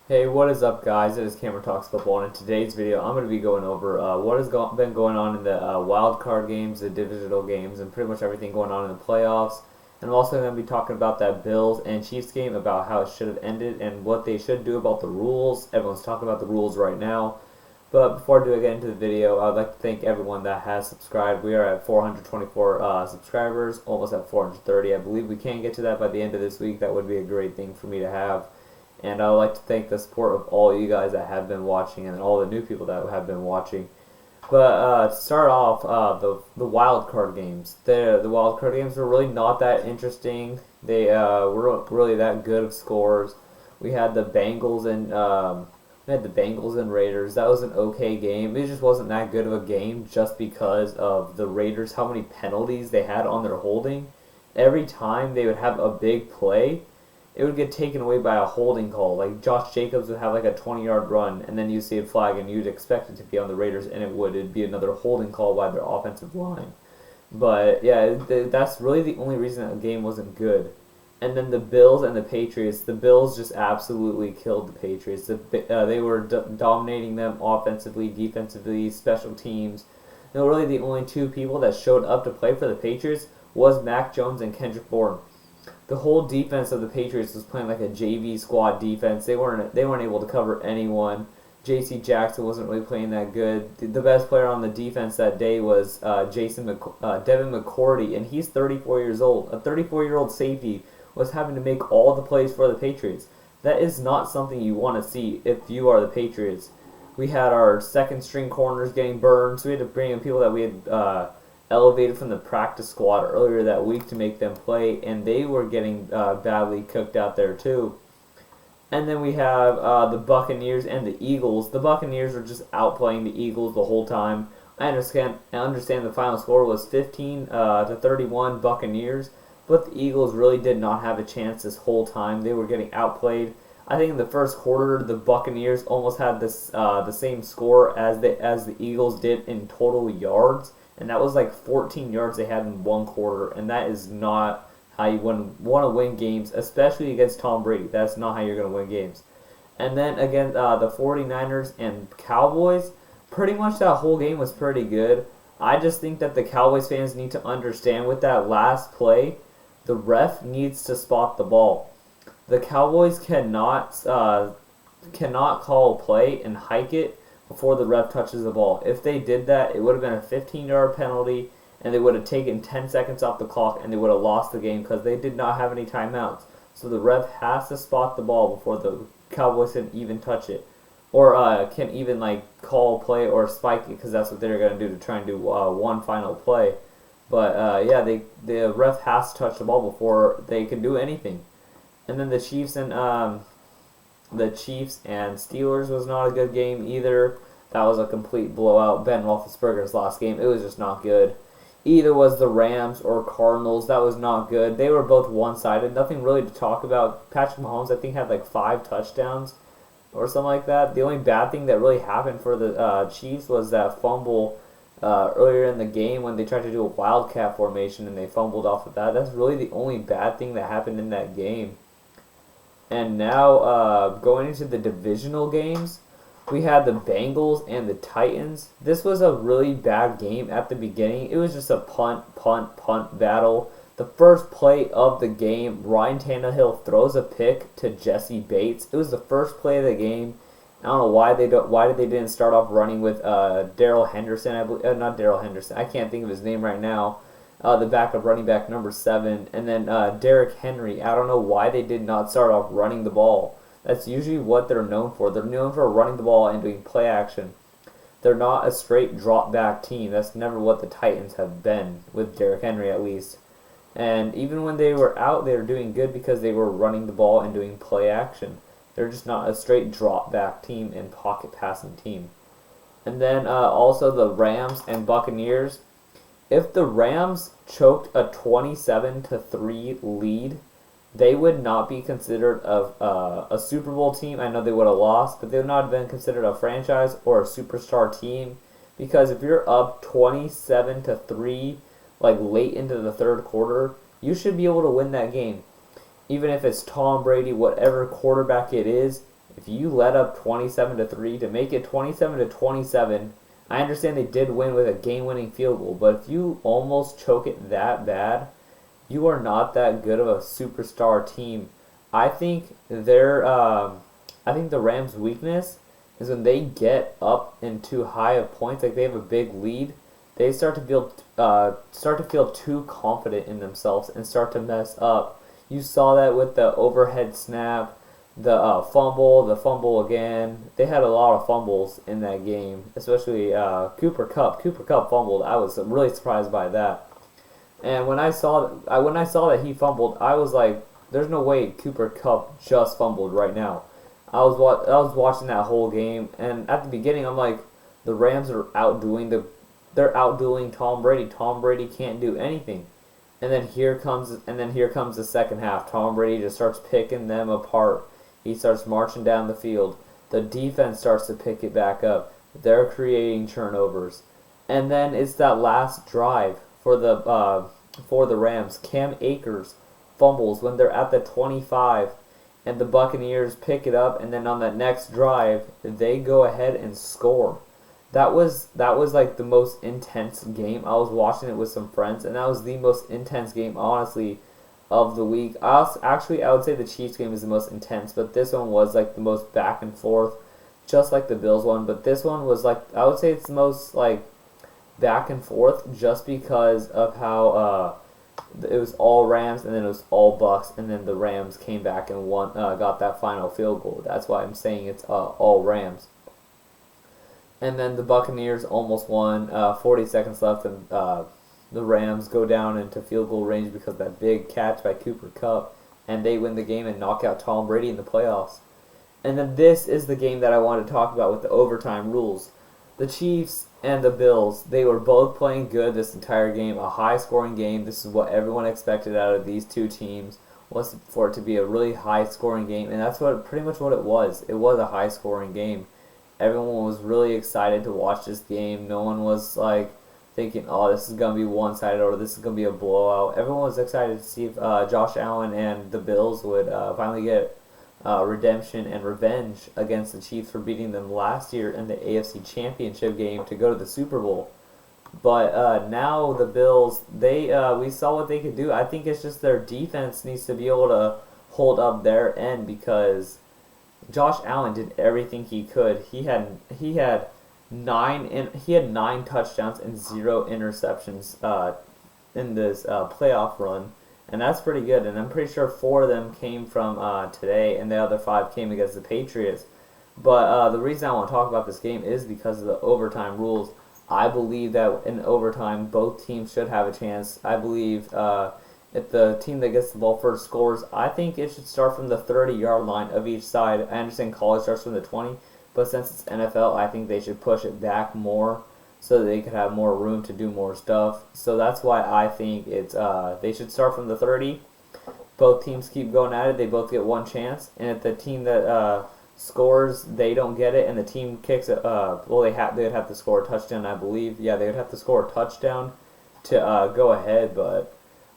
Hey, what is up, guys? It is Cameron Talks Football, and in today's video, I'm going to be going over what has been going on in the wild card games, the divisional games, and pretty much everything going on in the playoffs. And I'm also going to be talking about that Bills and Chiefs game, about how it should have ended and what they should do about the rules. Everyone's talking about the rules right now. But before I do get into the video, I'd like to thank everyone that has subscribed. We are at 424 subscribers, almost at 430. I believe we can get to that by the end of this week. That would be a great thing for me to have. And I would like to thank the support of all you guys that have been watching and all the new people that have been watching. But to start off, the wild card games. The wild card games were really not that interesting. They were really that good of scores. We had the Bengals and Raiders. That was an okay game. It just wasn't that good of a game just because of the Raiders, how many penalties they had on their holding. Every time they would have a big play, it would get taken away by a holding call. Like Josh Jacobs would have like a 20-yard run, and then you see a flag, and you'd expect it to be on the Raiders, and it'd be another holding call by their offensive line. But yeah, that's really the only reason that game wasn't good. And then the Bills and the Patriots. The Bills just absolutely killed the Patriots. They were dominating them offensively, defensively, special teams. And really, the only two people that showed up to play for the Patriots was Mac Jones and Kendrick Bourne. The whole defense of the Patriots was playing like a JV squad defense. They weren't able to cover anyone. J.C. Jackson wasn't really playing that good. The best player on the defense that day was Devin McCourty, and he's 34 years old. A 34-year-old safety was having to make all the plays for the Patriots. That is not something you want to see if you are the Patriots. We had our second-string corners getting burned, so we had to bring in people that we had elevated from the practice squad earlier that week to make them play, and they were getting badly cooked out there too. And then we have the Buccaneers and the Eagles. The Buccaneers were just outplaying the Eagles the whole time. I understand the final score was 15-31 Buccaneers, but the Eagles really did not have a chance this whole time. They were getting outplayed. I think in the first quarter, the Buccaneers almost had the same score as the Eagles did in total yards. And that was like 14 yards they had in one quarter, and that is not how you want to win games, especially against Tom Brady. That's not how you're going to win games. And then again, the 49ers and Cowboys, pretty much that whole game was pretty good. I just think that the Cowboys fans need to understand with that last play, the ref needs to spot the ball. The Cowboys cannot call a play and hike it before the ref touches the ball. If they did that, it would have been a 15-yard penalty, and they would have taken 10 seconds off the clock, and they would have lost the game because they did not have any timeouts. So the ref has to spot the ball before the Cowboys can even touch it, or can even call a play or spike it, because that's what they're going to do to try and do one final play. But yeah, the ref has to touch the ball before they can do anything. And then the Chiefs and Steelers was not a good game either. That was a complete blowout. Ben Roethlisberger's last game, it was just not good. Either was the Rams or Cardinals. That was not good. They were both one-sided. Nothing really to talk about. Patrick Mahomes, I think, had 5 touchdowns or something like that. The only bad thing that really happened for the Chiefs was that fumble earlier in the game when they tried to do a wildcat formation and they fumbled off of that. That's really the only bad thing that happened in that game. And now, going into the divisional games, we had the Bengals and the Titans. This was a really bad game at the beginning. It was just a punt battle. The first play of the game, Ryan Tannehill throws a pick to Jesse Bates. It was the first play of the game. I don't know why they didn't start off running with Darrell Henderson. I believe, not Darrell Henderson. I can't think of his name right now. The backup running back number 7, and then Derrick Henry. I don't know why they did not start off running the ball. That's usually what they're known for. They're known for running the ball and doing play action. They're not a straight drop back team. That's never what the Titans have been, with Derrick Henry at least. And even when they were out, they were doing good because they were running the ball and doing play action. They're just not a straight drop back team and pocket passing team. And then also the Rams and Buccaneers. If the Rams choked a 27-3 lead, they would not be considered a Super Bowl team. I know they would have lost, but they would not have been considered a franchise or a superstar team. Because if you're up 27-3, late into the third quarter, you should be able to win that game. Even if it's Tom Brady, whatever quarterback it is, If you let up 27-3 to make it 27-27, I understand they did win with a game-winning field goal, but if you almost choke it that bad, you are not that good of a superstar team. I think I think the Rams' weakness is when they get up into high of points, like they have a big lead, they start to feel too confident in themselves and start to mess up. You saw that with the overhead snap, the fumble again. They had a lot of fumbles in that game, especially Cooper Kupp. Cooper Kupp fumbled. I was really surprised by that. And when I saw that he fumbled, I was like, "There's no way Cooper Kupp just fumbled right now." I was watching that whole game, and at the beginning, I'm like, the Rams are outdoing Tom Brady. Tom Brady can't do anything. And then here comes the second half. Tom Brady just starts picking them apart. He starts marching down the field. The defense starts to pick it back up. They're creating turnovers. And then it's that last drive for the Rams. Cam Akers fumbles when they're at the 25, and the Buccaneers pick it up, and then on that next drive, they go ahead and score. That was like the most intense game. I was watching it with some friends, and that was the most intense game, honestly, of the week. I would say the Chiefs game is the most intense, but this one was like the most back and forth, just like the Bills one. But this one was like, I would say it's the most like back and forth, just because of how it was all Rams and then it was all Bucks, and then the Rams came back and won, got that final field goal. That's why I'm saying it's all Rams. And then the Buccaneers almost won. 40 seconds left, and the Rams go down into field goal range because of that big catch by Cooper Kupp, and they win the game and knock out Tom Brady in the playoffs. And then this is the game that I wanted to talk about with the overtime rules. The Chiefs and the Bills, they were both playing good this entire game, a high-scoring game. This is what everyone expected out of these two teams, was for it to be a really high-scoring game, and that's pretty much what it was. It was a high-scoring game. Everyone was really excited to watch this game. No one was like thinking, "Oh, this is gonna be one-sided," or "This is gonna be a blowout." Everyone was excited to see if Josh Allen and the Bills would finally get redemption and revenge against the Chiefs for beating them last year in the AFC Championship game to go to the Super Bowl. But now the Bills, we saw what they could do. I think it's just their defense needs to be able to hold up their end, because Josh Allen did everything he could. He had 9 touchdowns and 0 interceptions in this playoff run, and that's pretty good. And I'm pretty sure 4 of them came from today, and the other 5 came against the Patriots. But the reason I want to talk about this game is because of the overtime rules. I believe that in overtime, both teams should have a chance. I believe if the team that gets the ball first scores, I think it should start from the 30-yard line of each side. I understand college starts from the 20, but since it's NFL, I think they should push it back more so that they could have more room to do more stuff. So that's why I think they should start from the 30. Both teams keep going at it. They both get one chance, and if the team that scores, they don't get it, and the team kicks it. They would have to score a touchdown, I believe. Yeah, they would have to score a touchdown to go ahead, but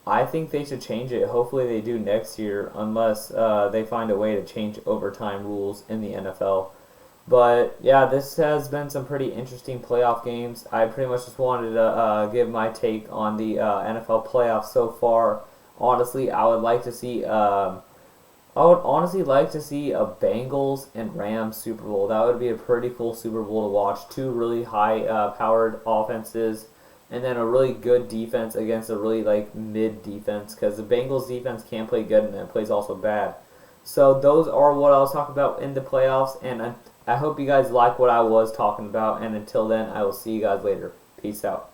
I think they should change it. Hopefully they do next year, unless they find a way to change overtime rules in the NFL. But yeah, this has been some pretty interesting playoff games. I pretty much just wanted to give my take on the NFL playoffs so far. Honestly, I would honestly like to see a Bengals and Rams Super Bowl. That would be a pretty cool Super Bowl to watch. 2 really high-powered offenses, and then a really good defense against a really mid defense, because the Bengals defense can play good and then plays also bad. So those are what I was talking about in the playoffs, and I hope you guys like what I was talking about, and until then, I will see you guys later. Peace out.